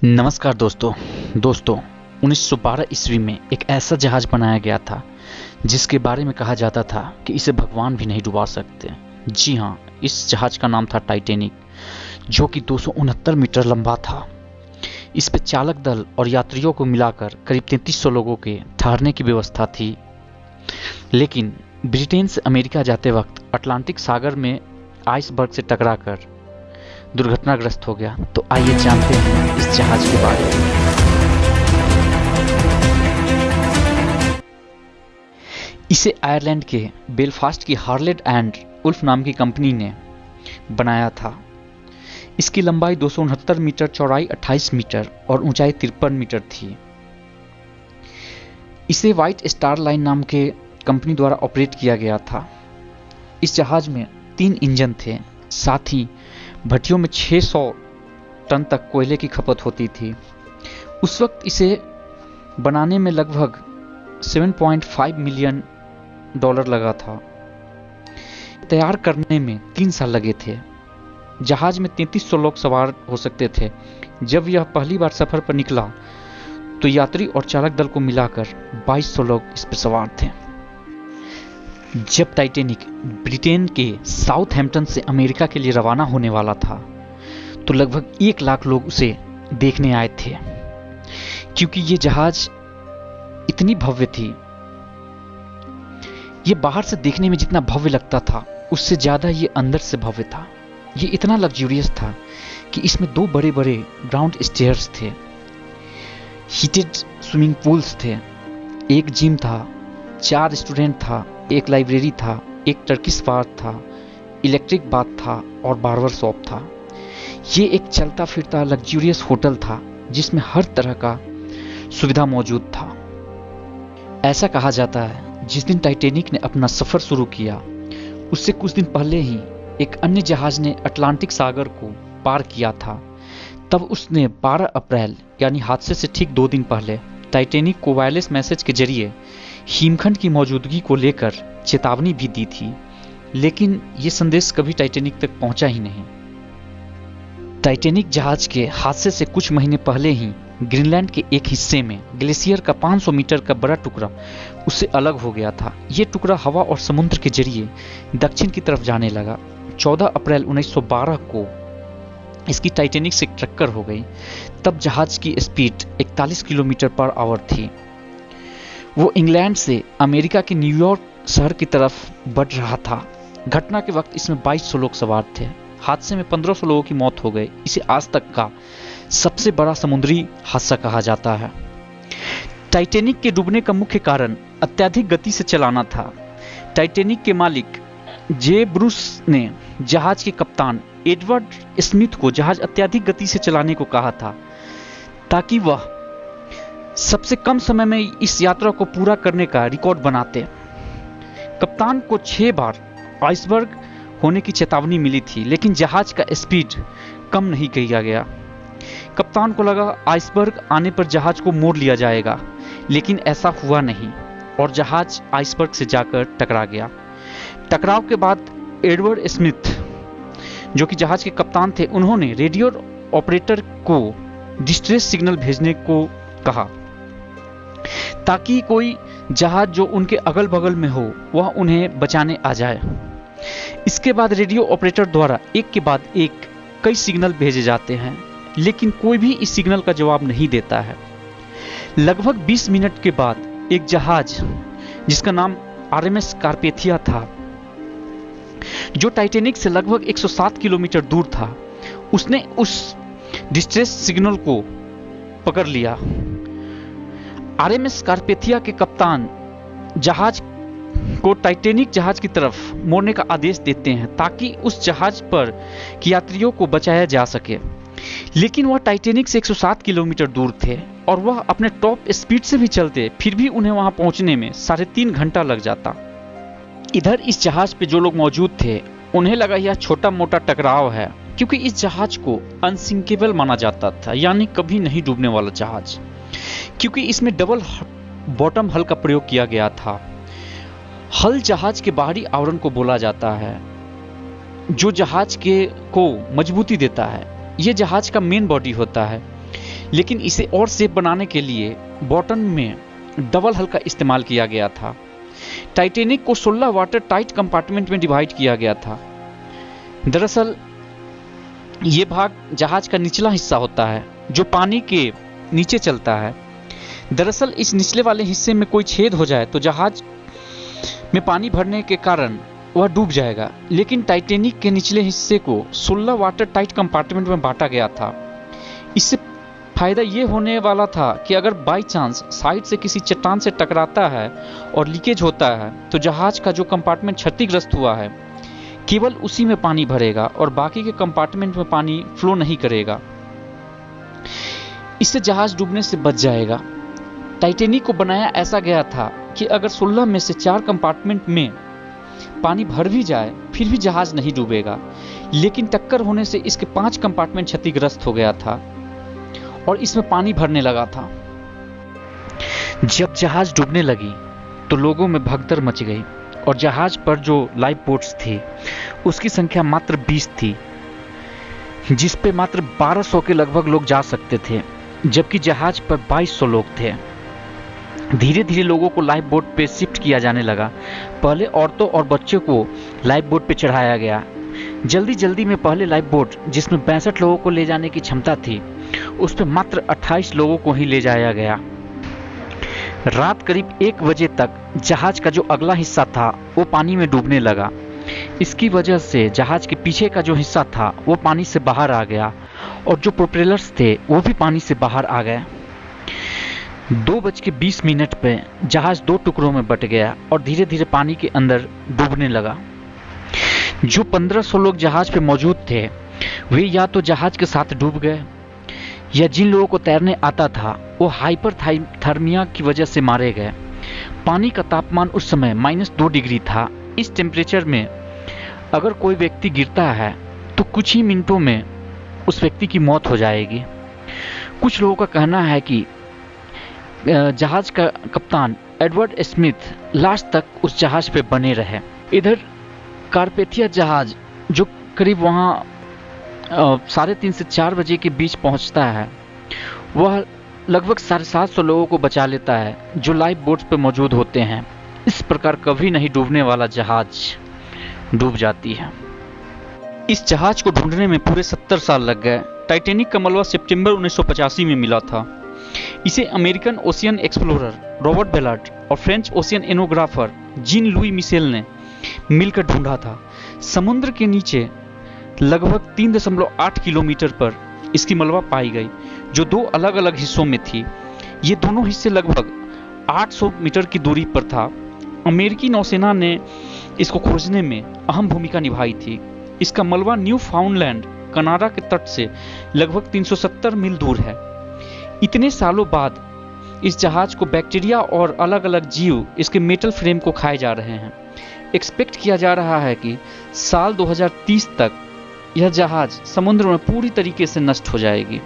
नमस्कार दोस्तों 1912 ईस्वी में एक ऐसा जहाज बनाया गया था जिसके बारे में कहा जाता था कि इसे भगवान भी नहीं डुबा सकते। जी हाँ, इस जहाज का नाम था टाइटैनिक, जो कि 269 मीटर लंबा था। इस पे चालक दल और यात्रियों को मिलाकर करीब 3300 लोगों के ठहरने की व्यवस्था थी। लेकिन ब्रिटेन से अमेरिका जाते वक्त अटलांटिक सागर में आइसबर्ग से टकराकर दुर्घटनाग्रस्त हो गया। तो आइए जानते हैं इस जहाज के बारे में। इसे आयरलैंड के बेलफास्ट की हार्लेट एंड उल्फ नाम की कंपनी ने बनाया था। इसकी लंबाई 269 मीटर, चौड़ाई 28 मीटर और ऊंचाई 53 मीटर थी। इसे व्हाइट स्टार लाइन नाम के कंपनी द्वारा ऑपरेट किया गया था। इस जहाज में 3 इंजन थे, साथ ही भट्टियों में 600 टन तक कोयले की खपत होती थी। उस वक्त इसे बनाने में लगभग 7.5 मिलियन डॉलर लगा था। तैयार करने में 3 साल लगे थे। जहाज में 3300 लोग सवार हो सकते थे। जब यह पहली बार सफर पर निकला तो यात्री और चालक दल को मिलाकर 2200 लोग इस पर सवार थे। जब टाइटैनिक ब्रिटेन के साउथहैम्पटन से अमेरिका के लिए रवाना होने वाला था तो लगभग 1 लाख लोग उसे देखने आए थे, क्योंकि ये जहाज इतनी भव्य थी। ये बाहर से देखने में जितना भव्य लगता था उससे ज्यादा ये अंदर से भव्य था। ये इतना लग्जूरियस था कि इसमें 2 बड़े बड़े ग्राउंड स्टेयर्स थे, हीटेड स्विमिंग पूल्स थे, एक जिम था, 4 रेस्टोरेंट था, एक लाइब्रेरी था, एक टर्किश बार था, इलेक्ट्रिक बाथ था और बार्बर शॉप था। ये एक चलता फिरता लग्जूरियस होटल था जिसमें हर तरह का सुविधा मौजूद था। ऐसा कहा जाता है जिस दिन टाइटैनिक ने अपना सफर शुरू किया उससे कुछ दिन पहले ही एक अन्य जहाज ने अटलांटिक सागर को पार किया था। तब उसने 12 अप्रैल यानी हादसे से ठीक 2 दिन पहले टाइटैनिक को वायरलेस मैसेज के जरिए हिमखंड की मौजूदगी को लेकर चेतावनी भी दी थी, लेकिन यह संदेश कभी टाइटैनिक तक पहुंचा ही नहीं। टाइटैनिक जहाज के हादसे से कुछ महीने पहले ही ग्रीनलैंड के एक हिस्से में ग्लेशियर का 500 मीटर का बड़ा टुकड़ा उससे अलग हो गया था। यह टुकड़ा हवा और समुद्र के जरिए दक्षिण की तरफ जाने लगा। 14 अप्रैल 1912 को इसकी टाइटैनिक से टक्कर हो गई। तब जहाज की स्पीड 41 किलोमीटर पर आवर थी। वो इंग्लैंड से अमेरिका के न्यूयॉर्क शहर की तरफ बढ़ रहा था। घटना के वक्त इसमें 2200 लोग सवार थे। हादसे में 1500 लोगों की मौत हो गई। इसे आज तक का सबसे बड़ा समुद्री हादसा कहा जाता है। टाइटैनिक के डूबने का मुख्य कारण अत्यधिक गति से चलाना था। टाइटैनिक के मालिक जे ब्रूस ने जहाज के कप्तान एडवर्ड स्मिथ को जहाज अत्यधिक गति से चलाने को कहा था, ताकि वह सबसे कम समय में इस यात्रा को पूरा करने का रिकॉर्ड बनाते। कप्तान को 6 बार आइसबर्ग होने की चेतावनी मिली थी, लेकिन जहाज का स्पीड कम नहीं किया गया। कप्तान को लगा आइसबर्ग आने पर जहाज को मोड़ लिया जाएगा, लेकिन ऐसा हुआ नहीं और जहाज आइसबर्ग से जाकर टकरा गया। टकराव के बाद एडवर्ड स्मिथ, जो कि जहाज के कप्तान थे, उन्होंने रेडियो ऑपरेटर को डिस्ट्रेस सिग्नल भेजने को कहा ताकि कोई जहाज जो उनके अगल बगल में हो वह उन्हें बचाने आ जाए। इसके बाद रेडियो ऑपरेटर द्वारा एक के बाद एक कई सिग्नल भेजे जाते हैं, लेकिन कोई भी इस सिग्नल का जवाब नहीं देता है। लगभग 20 मिनट के बाद एक जहाज जिसका नाम आरएमएस कार्पेथिया था, जो टाइटैनिक से लगभग 107 किलोमीटर दूर था, उसने उस डिस्ट्रेस सिग्नल को पकड़ लिया। आरएमएस कार्पेथिया के कप्तान जहाज को टाइटैनिक जहाज की तरफ मोड़ने का आदेश देते हैं ताकि उस जहाज पर की यात्रियों को बचाया जा सके, लेकिन वह टाइटैनिक से 107 किलोमीटर दूर थे और वह अपने टॉप स्पीड से भी चलते, फिर भी उन्हें वहां पहुंचने में 3.5 घंटा लग जाता। इधर इस जहाज पे जो लोग मौजूद थे उन्हें लगा यह छोटा मोटा टकराव है, क्योंकि इस जहाज को अनसिंकेबल माना जाता था, यानी कभी नहीं डूबने वाला जहाज, क्योंकि इसमें डबल बॉटम हल का प्रयोग किया गया था। हल जहाज के बाहरी आवरण को बोला जाता है, जो जहाज को मजबूती देता है। ये जहाज का मेन बॉडी होता है। लेकिन इसे और सेफ बनाने के लिए बॉटम में डबल हल का इस्तेमाल किया गया था। टाइटैनिक को 16 वाटर टाइट कंपार्टमेंट में डिवाइड किया गया था। दरअसल ये भाग जहाज का निचला हिस्सा होता है जो पानी के नीचे चलता है। दरअसल इस निचले वाले हिस्से में कोई छेद हो जाए तो जहाज में पानी भरने के कारण वह डूब जाएगा, लेकिन टाइटैनिक के निचले हिस्से को 16 वाटर टाइट कंपार्टमेंट में बांटा गया था। इससे फायदा ये होने वाला था कि अगर बाई चांस साइड से किसी चट्टान से टकराता है और लीकेज होता है तो जहाज का जो कंपार्टमेंट क्षतिग्रस्त हुआ है केवल उसी में पानी भरेगा और बाकी के कंपार्टमेंट में पानी फ्लो नहीं करेगा। इससे जहाज डूबने से बच जाएगा। टाइटैनिक को बनाया ऐसा गया था कि अगर 16 में से 4 कंपार्टमेंट में पानी भर भी जाए फिर भी जहाज नहीं डूबेगा, लेकिन टक्कर होने से इसके 5 कंपार्टमेंट क्षतिग्रस्त हो गया था और इसमें पानी भरने लगा था। जब जहाज डूबने लगी तो लोगों में भगदड़ मच गई और जहाज पर जो लाइफ बोट्स थी उसकी संख्या मात्र 20 थी, जिस पे मात्र 1200 के लगभग लोग जा सकते थे, जबकि जहाज पर 2200 लोग थे। धीरे धीरे लोगों को लाइफ बोट पे शिफ्ट किया जाने लगा। पहले औरतों और बच्चों को लाइफ बोट पे चढ़ाया गया। जल्दी जल्दी में पहले लाइफ बोट जिसमें 62 लोगों को ले जाने की क्षमता थी उस पे मात्र 28 लोगों को ही ले जाया गया। रात करीब 1 बजे तक जहाज का जो अगला हिस्सा था वो पानी में डूबने लगा। इसकी वजह से जहाज के पीछे का जो हिस्सा था वो पानी से बाहर आ गया और जो प्रोपेलर्स थे वो भी पानी से बाहर आ गए। 2:20 पे जहाज 2 टुकड़ों में बट गया और धीरे धीरे पानी के अंदर डूबने लगा। जो 1500 लोग जहाज पे मौजूद थे वे या तो जहाज के साथ डूब गए या जिन लोगों को तैरने आता था वो हाइपरथर्मिया की वजह से मारे गए। पानी का तापमान उस समय -2 डिग्री था। इस टेम्परेचर में अगर कोई व्यक्ति गिरता है तो कुछ ही मिनटों में उस व्यक्ति की मौत हो जाएगी। कुछ लोगों का कहना है कि जहाज का कप्तान एडवर्ड स्मिथ लास्ट तक उस जहाज पे बने रहे। इधर कारपेथिया जहाज जो करीब वहाँ 3:30 से 4 बजे के बीच पहुँचता है वह लगभग 750 लोगों को बचा लेता है जो लाइफ बोट्स पे मौजूद होते हैं। इस प्रकार कभी नहीं डूबने वाला जहाज डूब जाती है। इस जहाज को ढूंढने में पूरे 70 साल लग गए। टाइटैनिक का मलबा सितंबर 1985 में मिला था। इसे American ocean explorer Robert Ballard और French oceanographer Jean Louis Michel ने मिलकर ढूंढा था। समुद्र के नीचे लगभग 3.8 किलोमीटर पर इसकी मलबा पाई गई जो 2 अलग अलग हिस्सों में थी। ये दोनों हिस्से लगभग 800 मीटर की दूरी पर था। अमेरिकी नौसेना ने इसको खोजने में अहम भूमिका निभाई थी। इसका मलबा न्यू फाउंडलैंड कनाडा के तट से लगभग 370 मील दूर है। इतने सालों बाद इस जहाज को बैक्टीरिया और अलग अलग जीव इसके मेटल फ्रेम को खाए जा रहे हैं। एक्सपेक्ट किया जा रहा है कि साल 2030 तक यह जहाज समुद्र में पूरी तरीके से नष्ट हो जाएगी।